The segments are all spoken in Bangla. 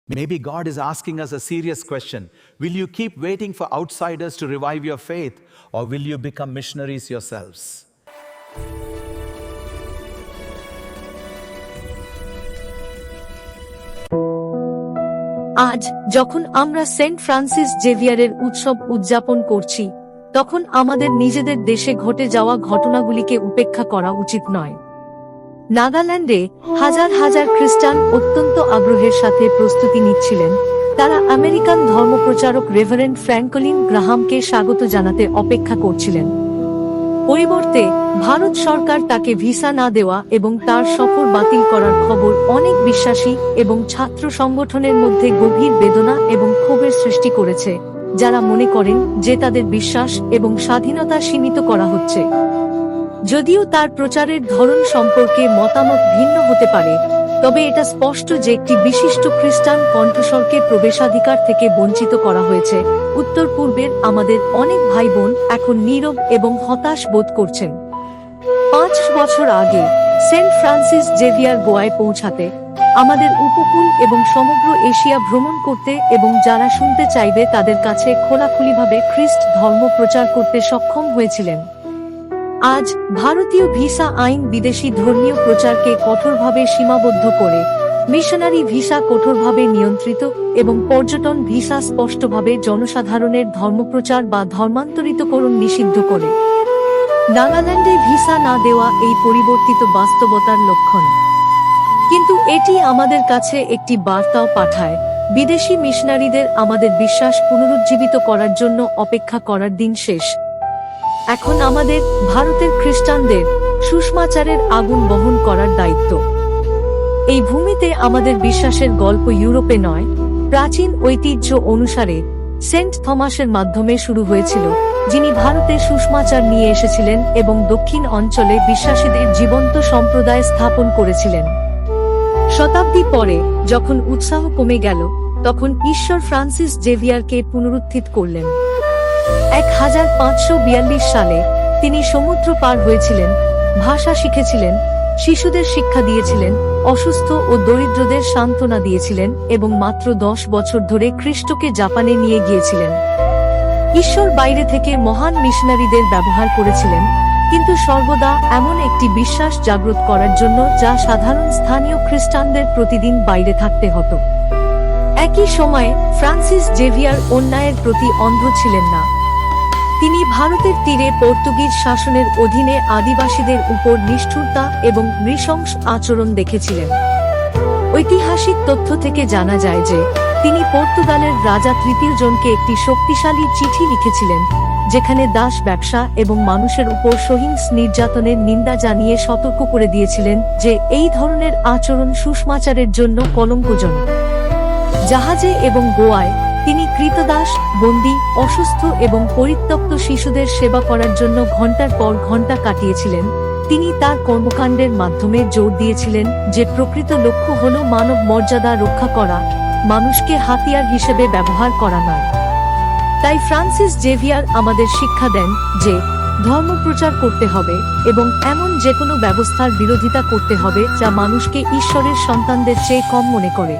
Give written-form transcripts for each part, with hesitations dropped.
Maybe God is asking us a serious question. Will you keep waiting for outsiders to revive your faith, or will you become missionaries yourselves? আজ যখন আমরা সেন্ট ফ্রান্সিস জেভিয়ারের উৎসব উদযাপন করছি, তখন আমাদের নিজেদের দেশে ঘটে যাওয়া ঘটনাগুলিকে উপেক্ষা করা উচিত নয়। নাগাল্যান্ডে হাজার হাজার খ্রিস্টান অত্যন্ত আগ্রহের সাথে প্রস্তুতি নিচ্ছিলেন। তারা আমেরিকান ধর্মপ্রচারক রেভারেন্ড ফ্র্যাঙ্কলিন গ্রাহামকে স্বাগত জানাতে অপেক্ষা করছিলেন। পরিবর্তে ভারত সরকার তাকে ভিসা না দেওয়া এবং তার সফর বাতিল করার খবর অনেক বিশ্বাসী এবং ছাত্র সংগঠনের মধ্যে গভীর বেদনা এবং ক্ষোভের সৃষ্টি করেছে, যারা মনে করেন যে তাদের বিশ্বাস এবং স্বাধীনতা সীমিত করা হচ্ছে। যদিও তার প্রচারের ধরন সম্পর্কে মতামত ভিন্ন হতে পারে, তবে এটা স্পষ্ট যে একটি বিশিষ্ট খ্রিস্টান কণ্ঠস্বরকে প্রবেশাধিকার থেকে বঞ্চিত করা হয়েছে। উত্তর পূর্বের আমাদের অনেক ভাই বোন এখন নীরব এবং হতাশ বোধ করছেন। 5 বছর আগে সেন্ট ফ্রান্সিস জেভিয়ার গোয়ায় পৌঁছাতে, আমাদের উপকূল এবং সমগ্র এশিয়া ভ্রমণ করতে এবং যারা শুনতে চাইবে তাদের কাছে খোলাখুলিভাবে খ্রিস্ট ধর্ম প্রচার করতে সক্ষম হয়েছিলেন। আজ ভারতীয় ভিসা আইন বিদেশি ধর্মীয় প্রচারকে কঠোরভাবে সীমাবদ্ধ করে, মিশনারি ভিসা কঠোরভাবে নিয়ন্ত্রিত এবং পর্যটন ভিসা স্পষ্টভাবে জনসাধারণের ধর্মপ্রচার বা ধর্মান্তরিতকরণ নিষিদ্ধ করে। নাগাল্যান্ডে ভিসা না দেওয়া এই পরিবর্তিত বাস্তবতার লক্ষণ। কিন্তু এটি আমাদের কাছে একটি বার্তাও পাঠায়, বিদেশি মিশনারিদের আমাদের বিশ্বাস পুনরুজ্জীবিত করার জন্য অপেক্ষা করার দিন শেষ। এখন আমাদের ভারতের খ্রিস্টানদের সুসমাচারের আগুন বহন করার দায়িত্ব। এই ভূমিতে আমাদের বিশ্বাসের গল্প ইউরোপে নয়, প্রাচীন ঐতিহ্য অনুসারে সেন্ট থমাসের মাধ্যমে শুরু হয়েছিল, যিনি ভারতে সুসমাচার নিয়ে এসেছিলেন এবং দক্ষিণ অঞ্চলে বিশ্বাসীদের জীবন্ত সম্প্রদায় স্থাপন করেছিলেন। শতাব্দী পরে যখন উৎসাহ কমে গেল, তখন ঈশ্বর ফ্রান্সিস জেভিয়ারকে পুনরুত্থিত করলেন। 1542 সালে তিনি সমুদ্র পার হয়েছিলেন, ভাষা শিখেছিলেন, শিশুদের শিক্ষা দিয়েছিলেন, অসুস্থ ও দরিদ্রদের সান্ত্বনা দিয়েছিলেন এবং মাত্র 10 বছর ধরে খ্রিস্টকে জাপানে নিয়ে গিয়েছিলেন। ঈশ্বর বাইরে থেকে মহান মিশনারিদের ব্যবহার করেছিলেন, কিন্তু সর্বদা এমন একটি বিশ্বাস জাগ্রত করার জন্য যা সাধারণ স্থানীয় খ্রিস্টানদের প্রতিদিন বাইরে থাকতে হতো। একই সময়ে ফ্রান্সিস জেভিয়ার অন্যায়ের প্রতি অন্ধ ছিলেন না। তিনি ভারতের তীরে পর্তুগিজ শাসনের অধীনে আদিবাসীদের উপর নিষ্ঠুরতা এবং নৃশংস আচরণ দেখেছিলেন। ঐতিহাসিক তথ্য থেকে জানা যায় যে তিনি পর্তুগালের রাজা তৃতীয় জনকে একটি শক্তিশালী চিঠি লিখেছিলেন, যেখানে দাস ব্যবসা এবং মানুষের উপর সহিংস নির্যাতনের নিন্দা জানিয়ে সতর্ক করে দিয়েছিলেন যে এই ধরনের আচরণ সুসমাচারের জন্য কলঙ্কজনক। জাহাজে এবং গোয়ায় তিনি ক্রীতদাস, বন্দী, অসুস্থ এবং পরিত্যক্ত শিশুদের সেবা করার জন্য ঘন্টার পর ঘন্টা কাটিয়েছিলেন। তিনি তার কর্মকাণ্ডের মাধ্যমে জোর দিয়েছিলেন যে প্রকৃত লক্ষ্য হল মানব মর্যাদা রক্ষা করা, মানুষকে হাতিয়ার হিসেবে ব্যবহার করা নয়। তাই ফ্রান্সিস জেভিয়ার আমাদের শিক্ষা দেন যে ধর্মপ্রচার করতে হবে এবং এমন যে কোনো ব্যবস্থার বিরোধিতা করতে হবে যা মানুষকে ঈশ্বরের সন্তানদের চেয়ে কম মনে করে।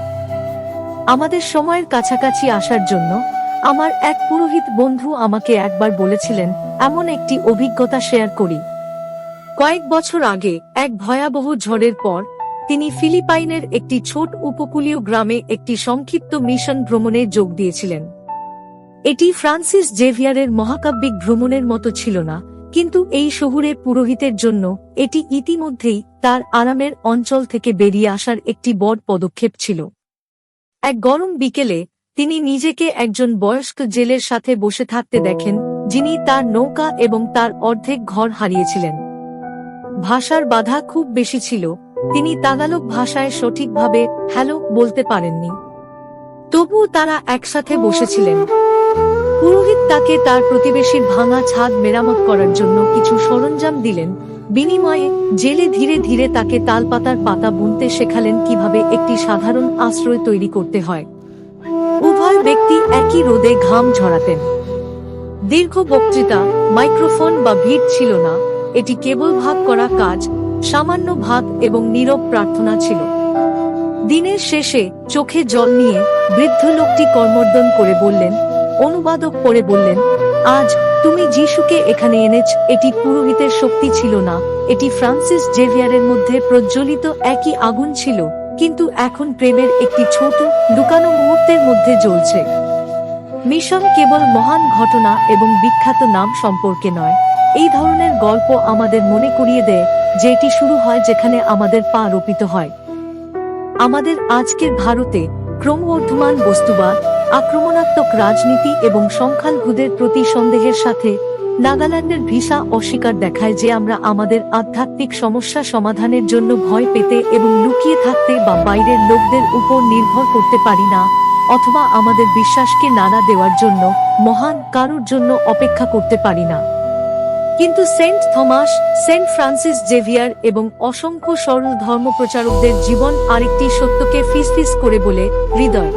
আমাদের সময়ের কাছাকাছি আসার জন্য আমার এক পুরোহিত বন্ধু আমাকে একবার বলেছিলেন, এমন একটি অভিজ্ঞতা শেয়ার করি। কয়েক বছর আগে এক ভয়াবহ ঝড়ের পর তিনি ফিলিপাইনের একটি ছোট উপকূলীয় গ্রামে একটি সংক্ষিপ্ত মিশন ভ্রমণে যোগ দিয়েছিলেন। এটি ফ্রান্সিস জেভিয়ারের মহাকাব্যিক ভ্রমণের মতো ছিল না, কিন্তু এই শহুরে পুরোহিতের জন্য এটি ইতিমধ্যেই তার আরামের অঞ্চল থেকে বেরিয়ে আসার একটি বড় পদক্ষেপ ছিল। এক গরম বিকেলে তিনি নিজেকে একজন বয়স্ক জেলের সাথে বসে থাকতে দেখেন, যিনি তার নৌকা এবং তার অর্ধেক ঘর হারিয়েছিলেন। ভাষার বাধা খুব বেশি ছিল, তিনি তাগালগ ভাষায় সঠিকভাবে হ্যালো বলতে পারেননি। তবুও তারা একসাথে বসেছিলেন। পুরোহিত তাকে তার প্রতিবেশীর ভাঙা ছাদ মেরামত করার জন্য কিছু সরঞ্জাম দিলেন, বিনিময়ে জেলে ধীরে ধীরে তাকে তালপাতার পাতা বুনতে শেখালেন কিভাবে একটি সাধারণ আশ্রয় তৈরি করতে হয়। উভয় ব্যক্তি একই রোদে ঘাম ঝরাতেন। দীর্ঘ বক্তৃতা, মাইক্রোফোন বা ভিড় ছিল না, এটি কেবল ভাগ করা কাজ, সামান্য ভাত এবং নীরব প্রার্থনা ছিল। দিনের শেষে চোখে জল নিয়ে বৃদ্ধ লোকটি কর্মর্দন করে বললেন, অনুবাদক পড়ে বললেন, আজ তুমি যিশুকে এখানে এনেছ, এটি পুরোহিতের শক্তি ছিল না, এটি ফ্রান্সিস জেভিয়ারের মধ্যে প্রজ্বলিত একই আগুন ছিল, কিন্তু এখন প্রেমের একটি ছোট লুকানো মুহূর্তের মধ্যে জ্বলছে। মিশন কেবল মহান ঘটনা এবং বিখ্যাত নাম সম্পর্কে নয়, এই ধরনের গল্প আমাদের মনে করিয়ে দেয় যে এটি শুরু হয় যেখানে আমাদের পা রোপিত হয়। আমাদের আজকের ভারতে ক্রমবর্ধমান বস্তুবাদ, আক্রমণাত্মক রাজনীতি এবং সংখ্যালঘুদের প্রতি সন্দেহের সাথে নাগাল্যান্ডের ভিসা অস্বীকার দেখায় যে আমরা আমাদের আধ্যাত্মিক সমস্যা সমাধানের জন্য ভয় পেতে এবং লুকিয়ে থাকতে বা বাইরের লোকদের উপর নির্ভর করতে পারি না, অথবা আমাদের বিশ্বাসকে নাড়া দেওয়ার জন্য মহান কারুর জন্য অপেক্ষা করতে পারি না। কিন্তু Saint Thomas, Saint Francis Xavier এবং অসংখ্য সরল ধর্মপ্রচারকদের জীবন আরেকটি সত্যকে ফিসফিস করে বলে, হৃদয়।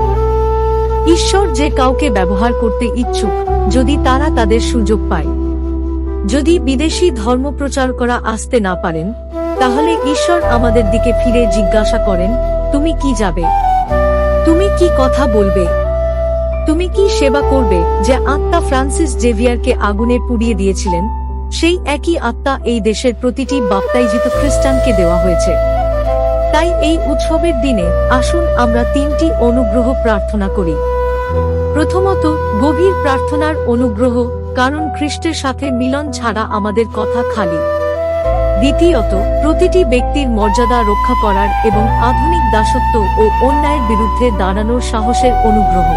ঈশ্বর যে কাউকে ব্যবহার করতে ইচ্ছুক, যদি তারা তাদের সুযোগ পায়। যদি বিদেশি ধর্মপ্রচারকরা আসতে না পারেন, তাহলে ঈশ্বর আমাদের দিকে ফিরে জিজ্ঞাসা করেন, তুমি কি যাবে? তুমি কি কথা বলবে? তুমি কি সেবা করবে? যে আত্মা ফ্রান্সিস জেভিয়ারকে আগুনে পুড়িয়ে দিয়েছিলেন, সেই একই আত্মা এই দেশের প্রতিটি বাপ্তাইজিত খ্রিস্টানকে দেওয়া হয়েছে। তাই এই উৎসবের দিনে আসুন আমরা 3টি অনুগ্রহ প্রার্থনা করি। প্রথমত, গভীর প্রার্থনার অনুগ্রহ, কারণ খ্রিস্টের সাথে মিলন ছাড়া আমাদের কথা খালি। দ্বিতীয়ত, প্রতিটি ব্যক্তির মর্যাদা রক্ষা করার এবং আধুনিক দাসত্ব ও অন্যায়ের বিরুদ্ধে দাঁড়ানোর সাহসের অনুগ্রহ।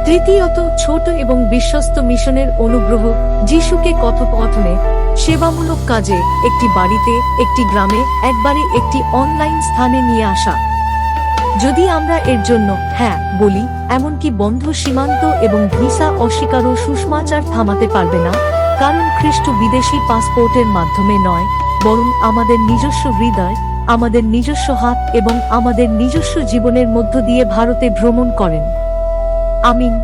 তৃতীয়ত, ছোট এবং বিশ্বস্ত মিশনের অনুগ্রহ, যিশুকে কথোপকথনে, সেবামূলক কাজে, একটি বাড়িতে, একটি গ্রামে, একবারে একটি অনলাইন স্থানে নিয়ে আসা। যদি আমরা এর জন্য হ্যাঁ বলি, এমনকি বন্ধ সীমান্ত এবং ভিসা অস্বীকারও সুসমাচার থামাতে পারবে না, কারণ খ্রিস্ট বিদেশি পাসপোর্টের মাধ্যমে নয়, বরং আমাদের নিজস্ব হৃদয়, আমাদের নিজস্ব হাত এবং আমাদের নিজস্ব জীবনের মধ্য দিয়ে ভারতে ভ্রমণ করেন। আমিন।